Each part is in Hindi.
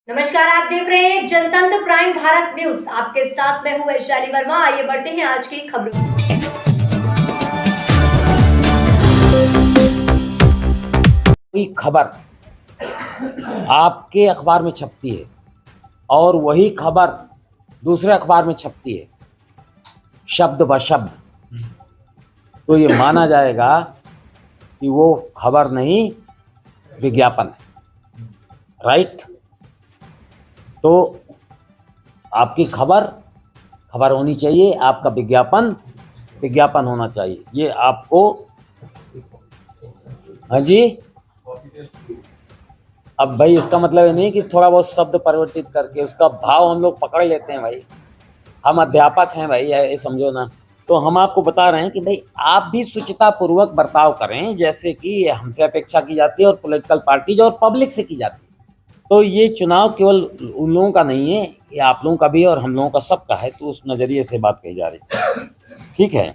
नमस्कार, आप देख रहे हैं जनतंत्र प्राइम भारत न्यूज। आपके साथ मैं हूं वैशाली वर्मा। आइए बढ़ते हैं आज की खबरों। कोई खबर आपके अखबार में छपती है और वही खबर दूसरे अखबार में छपती है शब्द ब शब्द, तो ये माना जाएगा कि वो खबर नहीं विज्ञापन है। राइट? तो आपकी खबर खबर होनी चाहिए, आपका विज्ञापन विज्ञापन होना चाहिए। ये आपको, हाँ जी, अब भाई इसका मतलब ये नहीं कि थोड़ा बहुत शब्द परिवर्तित करके उसका भाव हम लोग पकड़ लेते हैं। भाई हम अध्यापक हैं भाई, ये समझो ना। तो हम आपको बता रहे हैं कि भाई आप भी शुचिता पूर्वक बर्ताव करें, जैसे कि हमसे अपेक्षा की जाती है और पॉलिटिकल पार्टीज और पब्लिक से की जाती है। तो ये चुनाव केवल उन लोगों का नहीं है, ये आप लोगों का भी और हम लोगों का सबका है। तो उस नजरिए से बात कही जा रही है। ठीक है,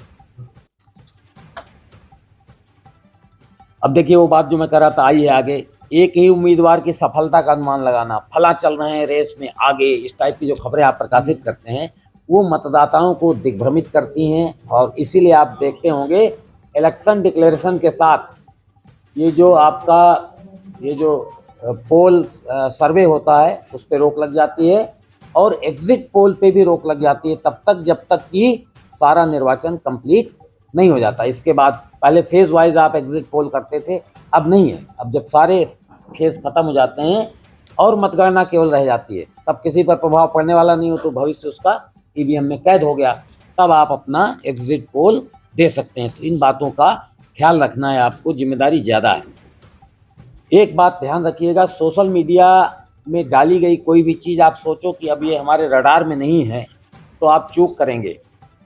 अब देखिए वो बात जो मैं कर रहा था, आइए आगे। एक ही उम्मीदवार की सफलता का अनुमान लगाना, फला चल रहे हैं रेस में आगे, इस टाइप की जो खबरें आप प्रकाशित करते हैं वो मतदाताओं को दिग्भ्रमित करती हैं। और इसीलिए आप देखते होंगे इलेक्शन डिक्लेरेशन के साथ ये जो आपका ये जो पोल सर्वे होता है उस पर रोक लग जाती है और एग्जिट पोल पे भी रोक लग जाती है तब तक जब तक कि सारा निर्वाचन कंप्लीट नहीं हो जाता। इसके बाद पहले फेज वाइज आप एग्जिट पोल करते थे, अब नहीं है। अब जब सारे फेज खत्म हो जाते हैं और मतगणना केवल रह जाती है, तब किसी पर प्रभाव पड़ने वाला नहीं हो, तो भविष्य उसका ईवीएम में कैद हो गया, तब आप अपना एग्जिट पोल दे सकते हैं। तो इन बातों का ख्याल रखना है आपको, जिम्मेदारी ज़्यादा है। एक बात ध्यान रखिएगा, सोशल मीडिया में डाली गई कोई भी चीज़ आप सोचो कि अब ये हमारे रडार में नहीं है, तो आप चूक करेंगे।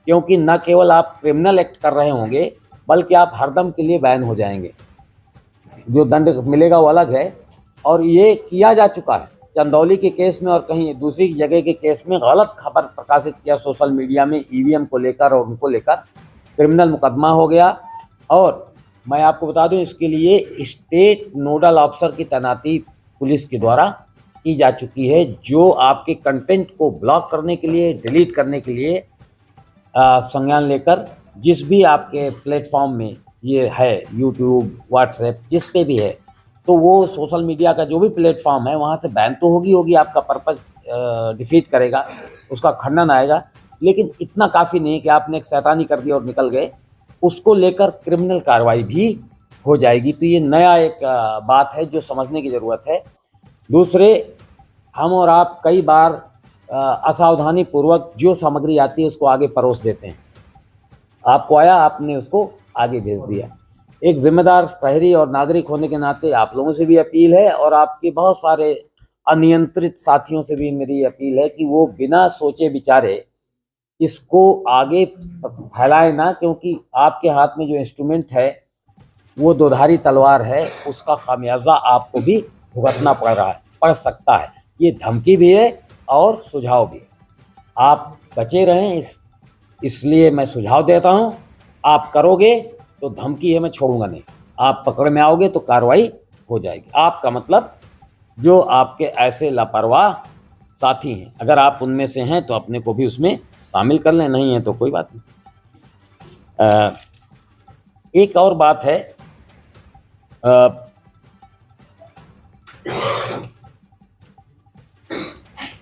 क्योंकि न केवल आप क्रिमिनल एक्ट कर रहे होंगे बल्कि आप हरदम के लिए बैन हो जाएंगे। जो दंड मिलेगा वो अलग है, और ये किया जा चुका है चंदौली के केस में और कहीं दूसरी जगह के केस में। गलत खबर प्रकाशित किया सोशल मीडिया में ईवीएम को लेकर और उनको लेकर क्रिमिनल मुकदमा हो गया। और मैं आपको बता दूं, इसके लिए स्टेट नोडल ऑफिसर की तैनाती पुलिस के द्वारा की जा चुकी है, जो आपके कंटेंट को ब्लॉक करने के लिए, डिलीट करने के लिए संज्ञान लेकर, जिस भी आपके प्लेटफॉर्म में ये है, यूट्यूब, व्हाट्सएप, जिस पे भी है, तो वो सोशल मीडिया का जो भी प्लेटफॉर्म है वहाँ से बैन तो होगी, आपका पर्पस डिफीट करेगा, उसका खंडन आएगा। लेकिन इतना काफ़ी नहीं कि आपने एक शैतानी कर दी और निकल गए, उसको लेकर क्रिमिनल कार्रवाई भी हो जाएगी। तो ये नया एक बात है जो समझने की ज़रूरत है। दूसरे, हम और आप कई बार असावधानी पूर्वक जो सामग्री आती है उसको आगे परोस देते हैं। आपको आया, आपने उसको आगे भेज दिया। एक जिम्मेदार शहरी और नागरिक होने के नाते आप लोगों से भी अपील है और आपके बहुत सारे अनियंत्रित साथियों से भी मेरी अपील है कि वो बिना सोचे विचारे इसको आगे फैलाए ना, क्योंकि आपके हाथ में जो इंस्ट्रूमेंट है वो दोधारी तलवार है, उसका खामियाजा आपको भी भुगतना पड़ सकता है। ये धमकी भी है और सुझाव भी। आप बचे रहें, इसलिए मैं सुझाव देता हूं। आप करोगे तो धमकी है, मैं छोड़ूंगा नहीं। आप पकड़ में आओगे तो कार्रवाई हो जाएगी। आपका मतलब जो आपके ऐसे लापरवाह साथी हैं, अगर आप उनमें से हैं तो अपने को भी उसमें शामिल कर लें, नहीं है तो कोई बात नहीं। एक और बात है,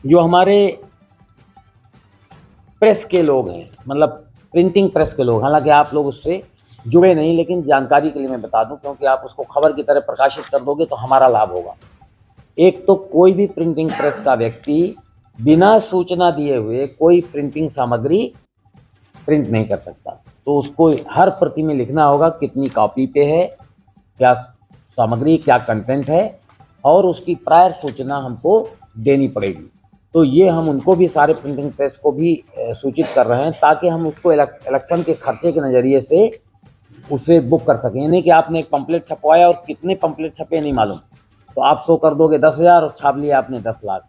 जो हमारे प्रेस के लोग हैं, मतलब प्रिंटिंग प्रेस के लोग, हालांकि आप लोग उससे जुड़े नहीं, लेकिन जानकारी के लिए मैं बता दूं, क्योंकि आप उसको खबर की तरह प्रकाशित कर दोगे तो हमारा लाभ होगा। एक तो कोई भी प्रिंटिंग प्रेस का व्यक्ति बिना सूचना दिए हुए कोई प्रिंटिंग सामग्री प्रिंट नहीं कर सकता। तो उसको हर प्रति में लिखना होगा कितनी कॉपी पे है, क्या सामग्री, क्या कंटेंट है, और उसकी प्रायर सूचना हमको देनी पड़ेगी। तो ये हम उनको भी, सारे प्रिंटिंग प्रेस को भी सूचित कर रहे हैं, ताकि हम उसको इलेक्शन के खर्चे के नज़रिए से उसे बुक कर सकें। नहीं कि आपने एक पंपलेट छपवाया और कितने पंपलेट छपे नहीं मालूम, तो आप शो कर दोगे 10,000 और छाप लिया आपने 10 लाख,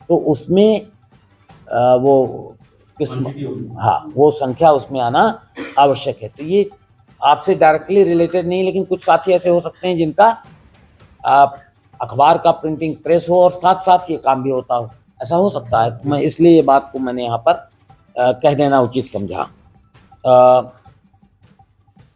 तो उसमें वो हाँ, वो संख्या उसमें आना आवश्यक है। तो ये आपसे डायरेक्टली रिलेटेड नहीं, लेकिन कुछ साथी ऐसे हो सकते हैं जिनका अखबार का प्रिंटिंग प्रेस हो और साथ साथ ये काम भी होता हो, ऐसा हो सकता है। तो मैं इसलिए ये बात को मैंने यहाँ पर कह देना उचित समझा।